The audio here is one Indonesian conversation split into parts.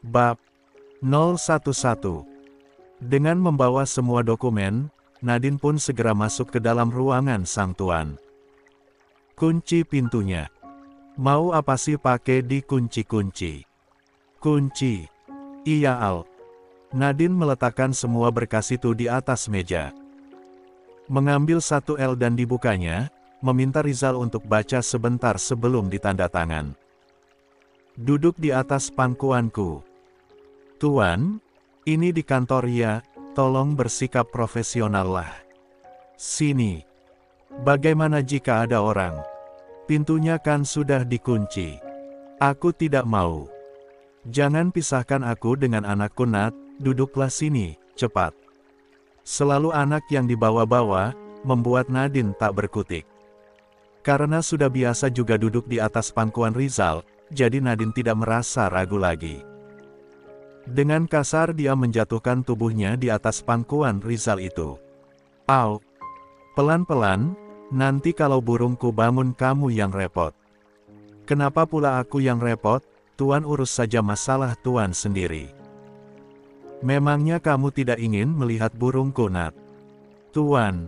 Bab 011. Dengan membawa semua dokumen, Nadine pun segera masuk ke dalam ruangan sang tuan. Kunci pintunya. Mau apa sih pakai dikunci-kunci? Kunci. Iya Al. Nadine meletakkan semua berkas itu di atas meja. Mengambil satu L dan dibukanya, meminta Rizal untuk baca sebentar sebelum ditandatangan. Duduk di atas pangkuanku. Tuan, ini di kantor ya, tolong bersikap profesional lah. Sini. Bagaimana jika ada orang? Pintunya kan sudah dikunci. Aku tidak mau. Jangan pisahkan aku dengan anakku Nat, duduklah sini, cepat. Selalu anak yang dibawa-bawa, membuat Nadine tak berkutik. Karena sudah biasa juga duduk di atas pangkuan Rizal, jadi Nadine tidak merasa ragu lagi. Dengan kasar dia menjatuhkan tubuhnya di atas pangkuan Rizal itu. Au! Pelan-pelan, nanti kalau burungku bangun kamu yang repot. Kenapa pula aku yang repot? Tuan urus saja masalah Tuan sendiri. Memangnya kamu tidak ingin melihat burungku Nat? Tuan,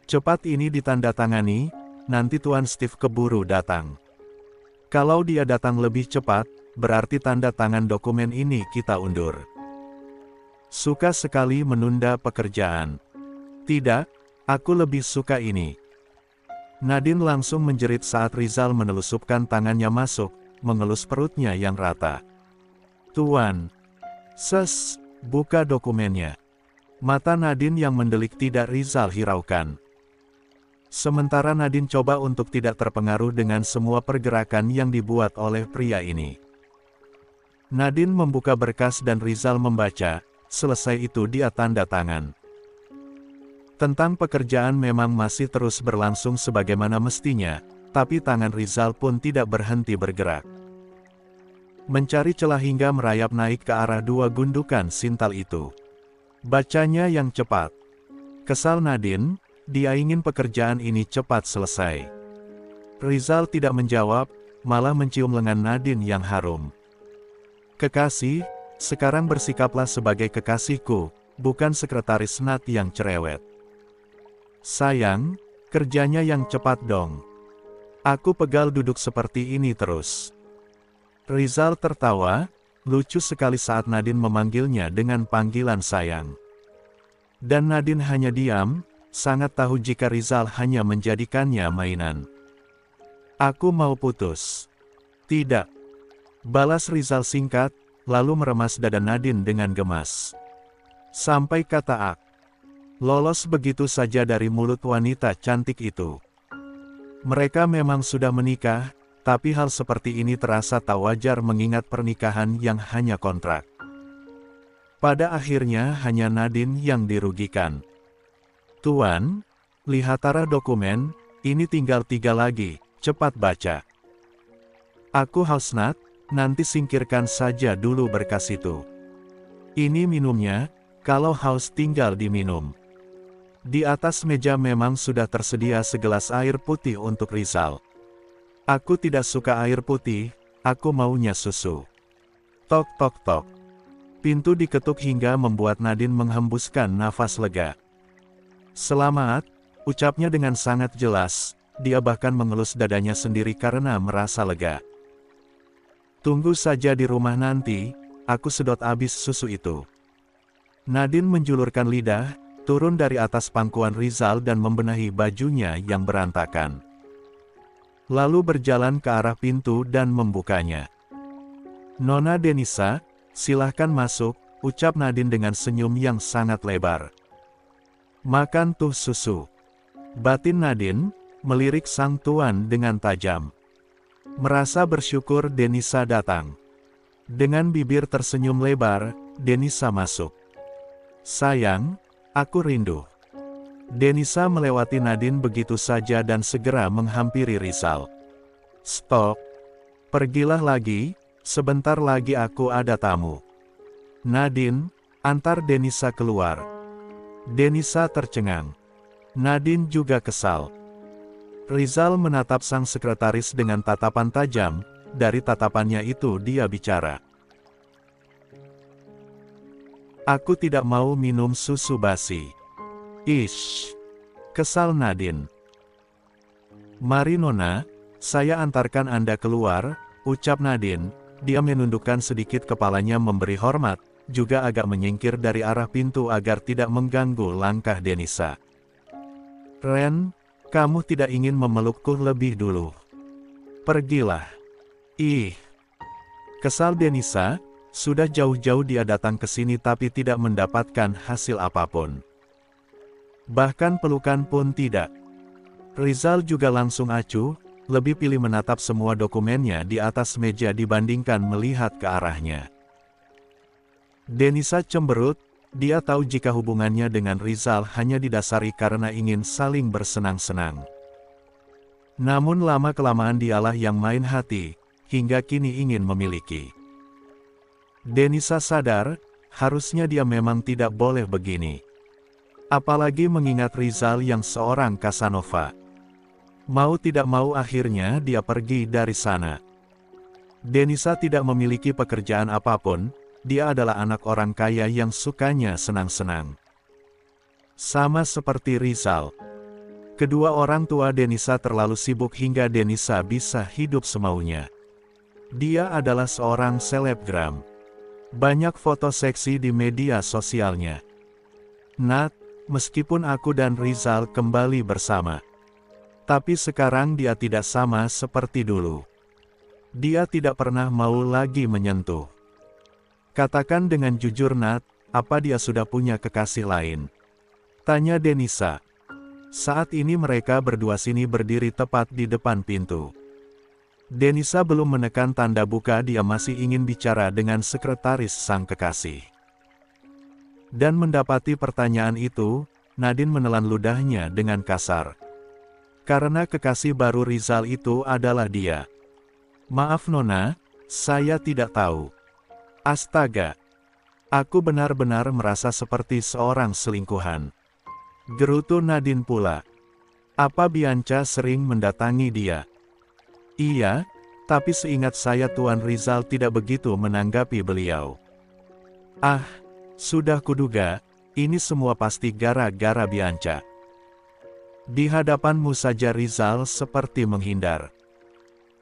cepat ini ditandatangani, nanti Tuan Steve keburu datang. Kalau dia datang lebih cepat, berarti tanda tangan dokumen ini kita undur. Suka sekali menunda pekerjaan. Tidak, aku lebih suka ini. Nadine langsung menjerit saat Rizal menelusupkan tangannya masuk, mengelus perutnya yang rata. Tuan. Buka dokumennya. Mata Nadine yang mendelik tidak Rizal hiraukan. Sementara Nadine coba untuk tidak terpengaruh dengan semua pergerakan yang dibuat oleh pria ini. Nadine membuka berkas dan Rizal membaca, selesai itu dia tanda tangan. Tentang pekerjaan memang masih terus berlangsung sebagaimana mestinya, tapi tangan Rizal pun tidak berhenti bergerak. Mencari celah hingga merayap naik ke arah dua gundukan sintal itu. Bacanya yang cepat. Kesal Nadine, dia ingin pekerjaan ini cepat selesai. Rizal tidak menjawab, malah mencium lengan Nadine yang harum. Kekasih, sekarang bersikaplah sebagai kekasihku, bukan sekretaris Nat yang cerewet. Sayang, kerjanya yang cepat dong. Aku pegal duduk seperti ini terus. Rizal tertawa, lucu sekali saat Nadine memanggilnya dengan panggilan sayang. Dan Nadine hanya diam, sangat tahu jika Rizal hanya menjadikannya mainan. Aku mau putus. Tidak. Balas Rizal singkat, lalu meremas dada Nadine dengan gemas. Sampai kata ak. Lolos begitu saja dari mulut wanita cantik itu. Mereka memang sudah menikah, tapi hal seperti ini terasa tak wajar mengingat pernikahan yang hanya kontrak. Pada akhirnya hanya Nadine yang dirugikan. Tuan, lihat arah dokumen, ini tinggal 3 lagi, cepat baca. Aku haus Nat, nanti singkirkan saja dulu berkas itu. Ini minumnya, kalau haus tinggal diminum. Di atas meja memang sudah tersedia segelas air putih untuk Rizal. Aku tidak suka air putih, aku maunya susu. Tok tok tok. Pintu diketuk hingga membuat Nadine menghembuskan nafas lega. Selamat, ucapnya dengan sangat jelas, dia bahkan mengelus dadanya sendiri karena merasa lega. Tunggu saja di rumah nanti, aku sedot abis susu itu. Nadine menjulurkan lidah, turun dari atas pangkuan Rizal dan membenahi bajunya yang berantakan. Lalu berjalan ke arah pintu dan membukanya. Nona Denisa, silahkan masuk, ucap Nadine dengan senyum yang sangat lebar. Makan tuh susu. Batin Nadine, melirik sang tuan dengan tajam. Merasa bersyukur Denisa datang. Dengan bibir tersenyum lebar, Denisa masuk. Sayang, aku rindu. Denisa melewati Nadine begitu saja dan segera menghampiri Rizal. Stop. Pergilah lagi, sebentar lagi aku ada tamu. Nadine, antar Denisa keluar. Denisa tercengang. Nadine juga kesal. Rizal menatap sang sekretaris dengan tatapan tajam, dari tatapannya itu dia bicara. Aku tidak mau minum susu basi. Ish. Kesal Nadine. Mari Nona, saya antarkan Anda keluar, ucap Nadine. Dia menundukkan sedikit kepalanya memberi hormat, juga agak menyingkir dari arah pintu agar tidak mengganggu langkah Denisa. Ren, kamu tidak ingin memelukku lebih dulu. Pergilah. Ih. Kesal Denisa, sudah jauh-jauh dia datang ke sini tapi tidak mendapatkan hasil apapun. Bahkan pelukan pun tidak. Rizal juga langsung acuh, lebih pilih menatap semua dokumennya di atas meja dibandingkan melihat ke arahnya. Denisa cemberut, dia tahu jika hubungannya dengan Rizal hanya didasari karena ingin saling bersenang-senang. Namun lama-kelamaan dialah yang main hati, hingga kini ingin memiliki. Denisa sadar, harusnya dia memang tidak boleh begini. Apalagi mengingat Rizal yang seorang Casanova. Mau tidak mau akhirnya dia pergi dari sana. Denisa tidak memiliki pekerjaan apapun, dia adalah anak orang kaya yang sukanya senang-senang. Sama seperti Rizal. Kedua orang tua Denisa terlalu sibuk hingga Denisa bisa hidup semaunya. Dia adalah seorang selebgram. Banyak foto seksi di media sosialnya. Nat, meskipun aku dan Rizal kembali bersama. Tapi sekarang dia tidak sama seperti dulu. Dia tidak pernah mau lagi menyentuh. Katakan dengan jujur Nat, apa dia sudah punya kekasih lain? Tanya Denisa. Saat ini mereka berdua sini berdiri tepat di depan pintu. Denisa belum menekan tanda buka, dia masih ingin bicara dengan sekretaris sang kekasih. Dan mendapati pertanyaan itu, Nadine menelan ludahnya dengan kasar. Karena kekasih baru Rizal itu adalah dia. Maaf Nona, saya tidak tahu. Astaga. Aku benar-benar merasa seperti seorang selingkuhan. Gerutu Nadine pula. Apa Bianca sering mendatangi dia? Iya, tapi seingat saya Tuan Rizal tidak begitu menanggapi beliau. Ah, sudah kuduga, ini semua pasti gara-gara Bianca. Di hadapanmu saja Rizal seperti menghindar.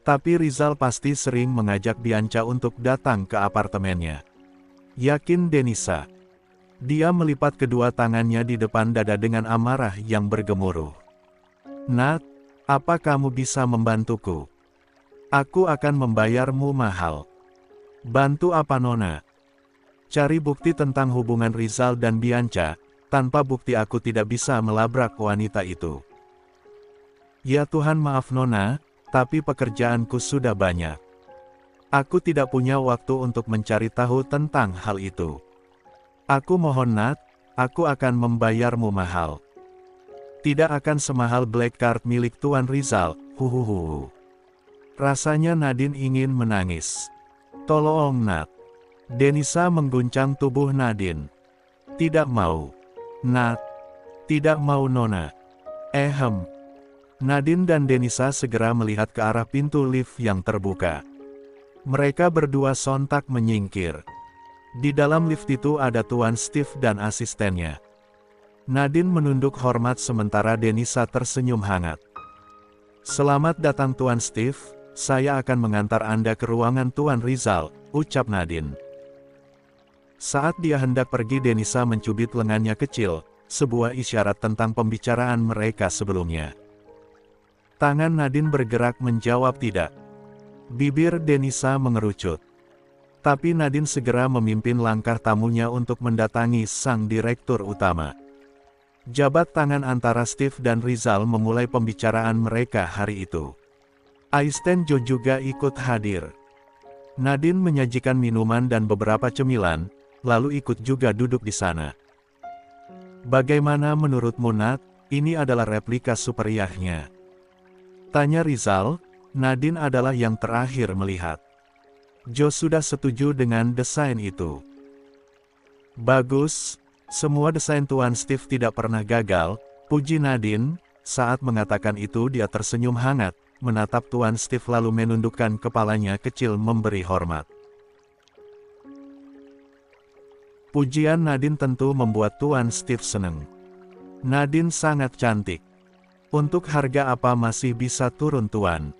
Tapi Rizal pasti sering mengajak Bianca untuk datang ke apartemennya. Yakin Denisa. Dia melipat kedua tangannya di depan dada dengan amarah yang bergemuruh. Nat, apa kamu bisa membantuku? Aku akan membayarmu mahal. Bantu apa Nona? Cari bukti tentang hubungan Rizal dan Bianca. Tanpa bukti aku tidak bisa melabrak wanita itu. Ya Tuhan maaf Nona, tapi pekerjaanku sudah banyak. Aku tidak punya waktu untuk mencari tahu tentang hal itu. Aku mohon Nat, aku akan membayarmu mahal. Tidak akan semahal black card milik Tuan Rizal, huhuhu. Rasanya Nadine ingin menangis. Tolong Nat. Denisa mengguncang tubuh Nadine. Tidak mau. Nat. Tidak mau Nona. Nadine dan Denisa segera melihat ke arah pintu lift yang terbuka. Mereka berdua sontak menyingkir. Di dalam lift itu ada Tuan Steve dan asistennya. Nadine menunduk hormat sementara Denisa tersenyum hangat. Selamat datang Tuan Steve, saya akan mengantar Anda ke ruangan Tuan Rizal, ucap Nadine. Saat dia hendak pergi Denisa mencubit lengannya kecil, sebuah isyarat tentang pembicaraan mereka sebelumnya. Tangan Nadine bergerak menjawab tidak. Bibir Denisa mengerucut. Tapi Nadine segera memimpin langkah tamunya untuk mendatangi sang direktur utama. Jabat tangan antara Steve dan Rizal memulai pembicaraan mereka hari itu. Asisten Joe juga ikut hadir. Nadine menyajikan minuman dan beberapa cemilan, lalu ikut juga duduk di sana. Bagaimana menurutmu Nat, ini adalah replika superiahnya? Tanya Rizal, Nadine adalah yang terakhir melihat. Joe sudah setuju dengan desain itu. Bagus, semua desain Tuan Steve tidak pernah gagal, puji Nadine. Saat mengatakan itu dia tersenyum hangat, menatap Tuan Steve lalu menundukkan kepalanya kecil memberi hormat. Pujian Nadine tentu membuat Tuan Steve senang. Nadine sangat cantik. Untuk harga apa masih bisa turun Tuan?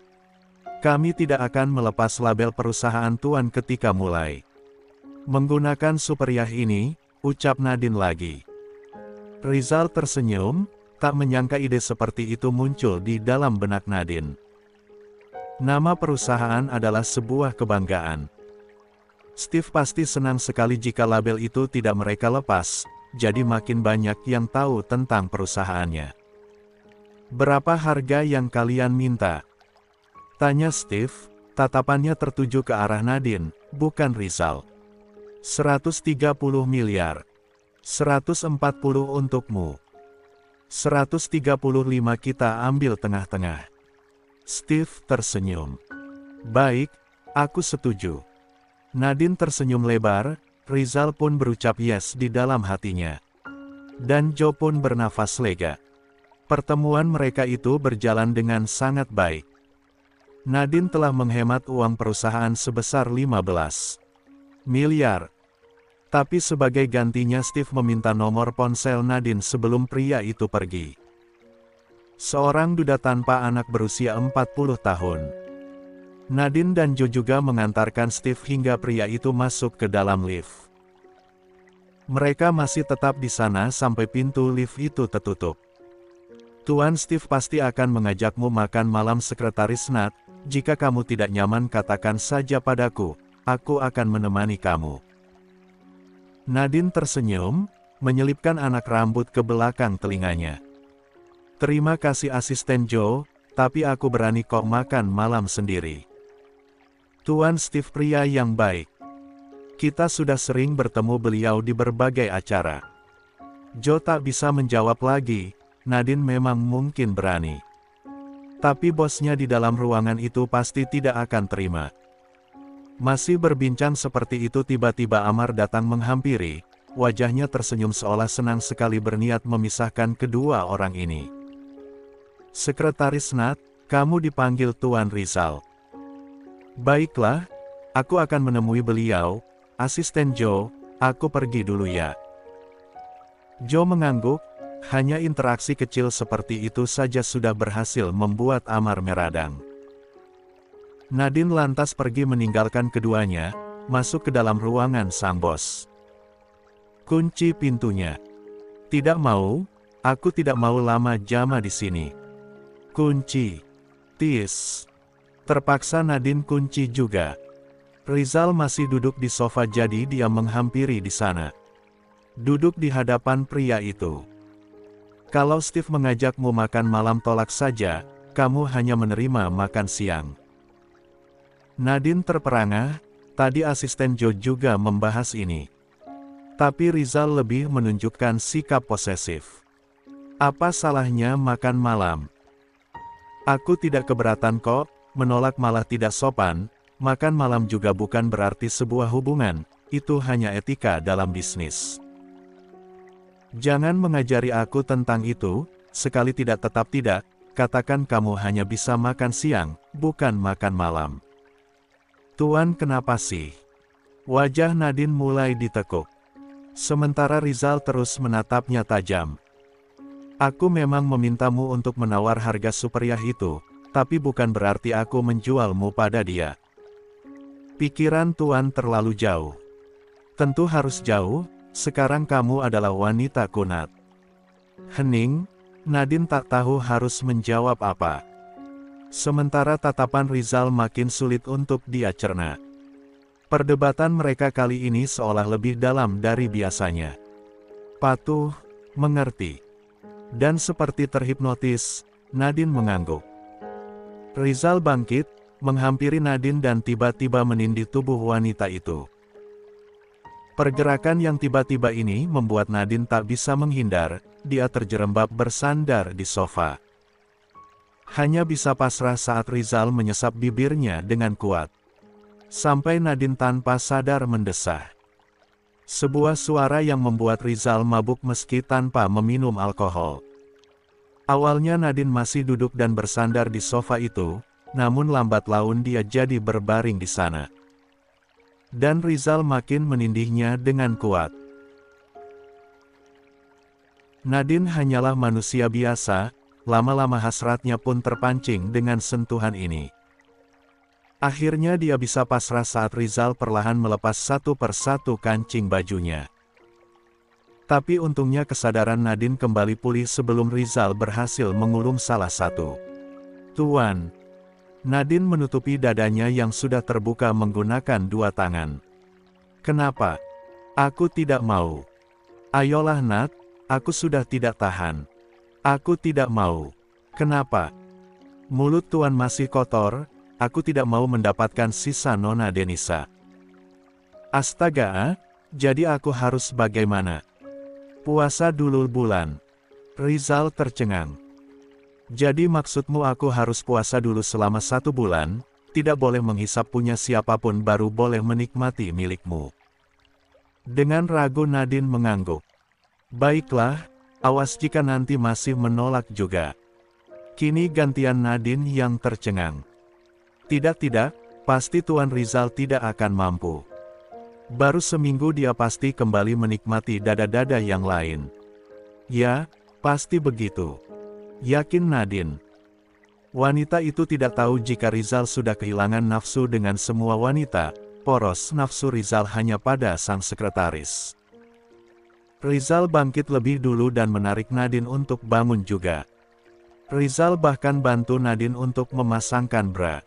Kami tidak akan melepas label perusahaan Tuan ketika mulai. Menggunakan superiah ini, ucap Nadine lagi. Rizal tersenyum, tak menyangka ide seperti itu muncul di dalam benak Nadine. Nama perusahaan adalah sebuah kebanggaan. Steve pasti senang sekali jika label itu tidak mereka lepas, jadi makin banyak yang tahu tentang perusahaannya. Berapa harga yang kalian minta? Tanya Steve, tatapannya tertuju ke arah Nadine, bukan Rizal. 130 miliar. 140 untukmu. 135 kita ambil tengah-tengah. Steve tersenyum. Baik, aku setuju. Nadine tersenyum lebar, Rizal pun berucap yes di dalam hatinya. Dan Joe pun bernafas lega. Pertemuan mereka itu berjalan dengan sangat baik. Nadine telah menghemat uang perusahaan sebesar 15 miliar. Tapi sebagai gantinya Steve meminta nomor ponsel Nadine sebelum pria itu pergi. Seorang duda tanpa anak berusia 40 tahun. Nadine dan Joe juga mengantarkan Steve hingga pria itu masuk ke dalam lift. Mereka masih tetap di sana sampai pintu lift itu tertutup. Tuan Steve pasti akan mengajakmu makan malam Sekretaris Nat, jika kamu tidak nyaman katakan saja padaku, aku akan menemani kamu. Nadine tersenyum, menyelipkan anak rambut ke belakang telinganya. Terima kasih asisten Joe, tapi aku berani kok makan malam sendiri. Tuan Steve pria yang baik. Kita sudah sering bertemu beliau di berbagai acara. Joe tak bisa menjawab lagi, Nadine memang mungkin berani. Tapi bosnya di dalam ruangan itu pasti tidak akan terima. Masih berbincang seperti itu tiba-tiba Amar datang menghampiri, wajahnya tersenyum seolah senang sekali berniat memisahkan kedua orang ini. Sekretaris Nat, kamu dipanggil Tuan Rizal. Baiklah, aku akan menemui beliau, asisten Joe, aku pergi dulu ya. Joe mengangguk, hanya interaksi kecil seperti itu saja sudah berhasil membuat Amar meradang. Nadine lantas pergi meninggalkan keduanya, masuk ke dalam ruangan sang bos. Kunci pintunya. Tidak mau, aku tidak mau lama jama di sini. Kunci. Tis. Terpaksa Nadine kunci juga. Rizal masih duduk di sofa jadi dia menghampiri di sana. Duduk di hadapan pria itu. Kalau Steve mengajakmu makan malam tolak saja, kamu hanya menerima makan siang. Nadine terperangah, tadi asisten Joe juga membahas ini. Tapi Rizal lebih menunjukkan sikap posesif. Apa salahnya makan malam? Aku tidak keberatan kok. Menolak malah tidak sopan, makan malam juga bukan berarti sebuah hubungan, itu hanya etika dalam bisnis. Jangan mengajari aku tentang itu, sekali tidak tetap tidak, katakan kamu hanya bisa makan siang, bukan makan malam. Tuan kenapa sih? Wajah Nadine mulai ditekuk. Sementara Rizal terus menatapnya tajam. Aku memang memintamu untuk menawar harga superiah itu, tapi bukan berarti aku menjualmu pada dia. Pikiran Tuan terlalu jauh. Tentu harus jauh, sekarang kamu adalah wanita kunat. Hening, Nadine tak tahu harus menjawab apa. Sementara tatapan Rizal makin sulit untuk dia cerna. Perdebatan mereka kali ini seolah lebih dalam dari biasanya. Patuh, mengerti. Dan seperti terhipnotis, Nadine mengangguk. Rizal bangkit, menghampiri Nadine dan tiba-tiba menindih tubuh wanita itu. Pergerakan yang tiba-tiba ini membuat Nadine tak bisa menghindar, dia terjerembab bersandar di sofa. Hanya bisa pasrah saat Rizal menyesap bibirnya dengan kuat. Sampai Nadine tanpa sadar mendesah. Sebuah suara yang membuat Rizal mabuk meski tanpa meminum alkohol. Awalnya Nadine masih duduk dan bersandar di sofa itu, namun lambat laun dia jadi berbaring di sana. Dan Rizal makin menindihnya dengan kuat. Nadine hanyalah manusia biasa, lama-lama hasratnya pun terpancing dengan sentuhan ini. Akhirnya dia bisa pasrah saat Rizal perlahan melepas satu persatu kancing bajunya. Tapi untungnya kesadaran Nadine kembali pulih sebelum Rizal berhasil mengulum salah satu. "Tuan." Nadine menutupi dadanya yang sudah terbuka menggunakan dua tangan. "Kenapa? Aku tidak mau." "Ayolah Nat, aku sudah tidak tahan." "Aku tidak mau." "Kenapa?" "Mulut Tuan masih kotor, aku tidak mau mendapatkan sisa Nona Denisa." "Astaga, jadi aku harus bagaimana?" "Puasa dulu bulan." Rizal tercengang. "Jadi maksudmu aku harus puasa dulu selama 1 bulan, tidak boleh menghisap punya siapapun baru boleh menikmati milikmu?" Dengan ragu Nadine mengangguk. "Baiklah, awas jika nanti masih menolak juga." Kini gantian Nadine yang tercengang. Tidak, pasti Tuan Rizal tidak akan mampu. Baru seminggu dia pasti kembali menikmati dada-dada yang lain. "Ya, pasti begitu," yakin Nadine. Wanita itu tidak tahu jika Rizal sudah kehilangan nafsu dengan semua wanita, poros nafsu Rizal hanya pada sang sekretaris. Rizal bangkit lebih dulu dan menarik Nadine untuk bangun juga. Rizal bahkan bantu Nadine untuk memasangkan bra.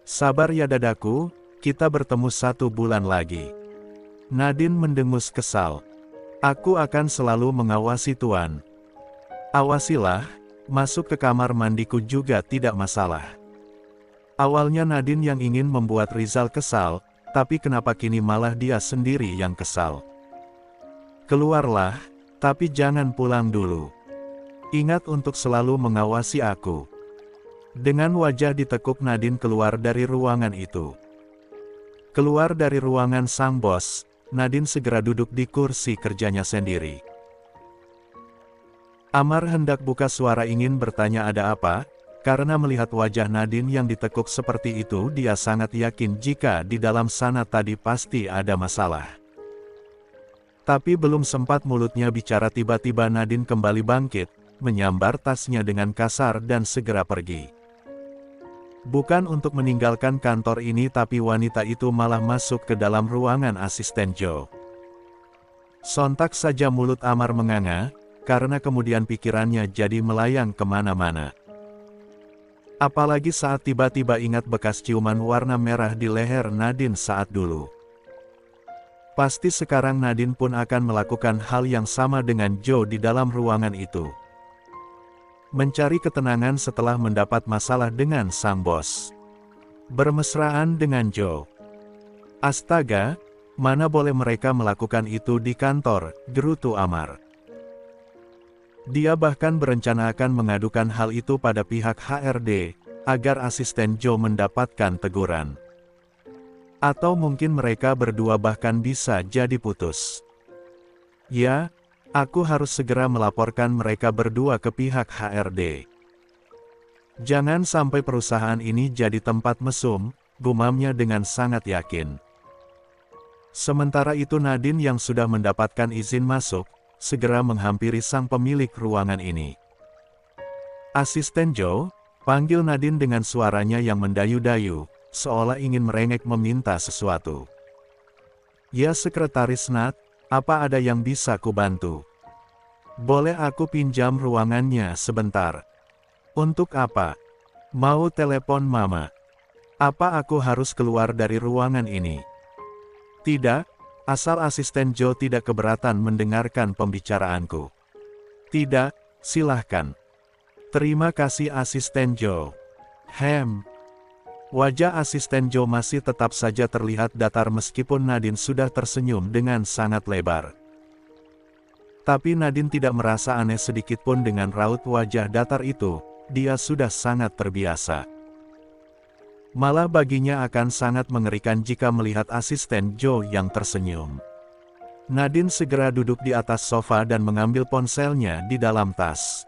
"Sabar ya dadaku, kita bertemu 1 bulan lagi." Nadine mendengus kesal. "Aku akan selalu mengawasi Tuan." "Awasilah, masuk ke kamar mandiku juga tidak masalah." Awalnya Nadine yang ingin membuat Rizal kesal, tapi kenapa kini malah dia sendiri yang kesal. "Keluarlah, tapi jangan pulang dulu. Ingat untuk selalu mengawasi aku." Dengan wajah ditekuk Nadine keluar dari ruangan itu. Keluar dari ruangan sang bos, Nadine segera duduk di kursi kerjanya sendiri. Amar hendak buka suara ingin bertanya ada apa, karena melihat wajah Nadine yang ditekuk seperti itu dia sangat yakin jika di dalam sana tadi pasti ada masalah. Tapi belum sempat mulutnya bicara tiba-tiba Nadine kembali bangkit, menyambar tasnya dengan kasar dan segera pergi. Bukan untuk meninggalkan kantor ini tapi wanita itu malah masuk ke dalam ruangan asisten Joe. Sontak saja mulut Amar menganga, karena kemudian pikirannya jadi melayang kemana-mana. Apalagi saat tiba-tiba ingat bekas ciuman warna merah di leher Nadine saat dulu. Pasti sekarang Nadine pun akan melakukan hal yang sama dengan Joe di dalam ruangan itu. Mencari ketenangan setelah mendapat masalah dengan sang bos. Bermesraan dengan Joe. Astaga, mana boleh mereka melakukan itu di kantor, gerutu Amar. Dia bahkan berencana akan mengadukan hal itu pada pihak HRD, agar asisten Joe mendapatkan teguran. Atau mungkin mereka berdua bahkan bisa jadi putus. Ya, aku harus segera melaporkan mereka berdua ke pihak HRD. Jangan sampai perusahaan ini jadi tempat mesum, gumamnya dengan sangat yakin. Sementara itu Nadine yang sudah mendapatkan izin masuk, segera menghampiri sang pemilik ruangan ini. "Asisten Joe," panggil Nadine dengan suaranya yang mendayu-dayu, seolah ingin merengek meminta sesuatu. "Ya Sekretaris Nat, apa ada yang bisa kubantu? Boleh aku pinjam ruangannya sebentar?" "Untuk apa? Mau telepon Mama? Apa aku harus keluar dari ruangan ini?" "Tidak, asal asisten Joe tidak keberatan mendengarkan pembicaraanku." "Tidak, silahkan." "Terima kasih asisten Joe." Wajah asisten Joe masih tetap saja terlihat datar meskipun Nadine sudah tersenyum dengan sangat lebar. Tapi Nadine tidak merasa aneh sedikitpun dengan raut wajah datar itu, dia sudah sangat terbiasa. Malah baginya akan sangat mengerikan jika melihat asisten Joe yang tersenyum. Nadine segera duduk di atas sofa dan mengambil ponselnya di dalam tas.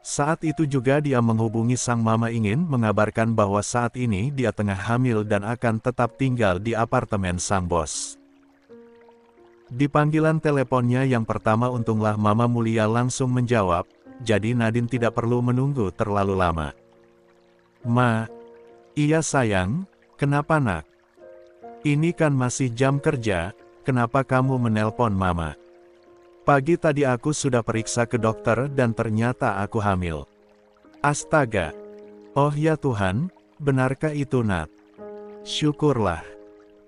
Saat itu juga dia menghubungi sang mama ingin mengabarkan bahwa saat ini dia tengah hamil dan akan tetap tinggal di apartemen sang bos. Di panggilan teleponnya yang pertama untunglah Mama Mulia langsung menjawab, jadi Nadine tidak perlu menunggu terlalu lama. Ma, iya sayang, kenapa nak? Ini kan masih jam kerja, kenapa kamu menelpon Mama? Pagi tadi aku sudah periksa ke dokter dan ternyata aku hamil. Astaga. Oh ya Tuhan, benarkah itu Nat? Syukurlah.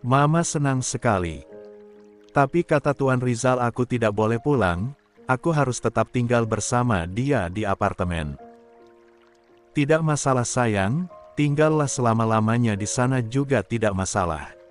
Mama senang sekali. Tapi kata Tuan Rizal aku tidak boleh pulang, aku harus tetap tinggal bersama dia di apartemen. Tidak masalah sayang, tinggallah selama-lamanya di sana juga tidak masalah.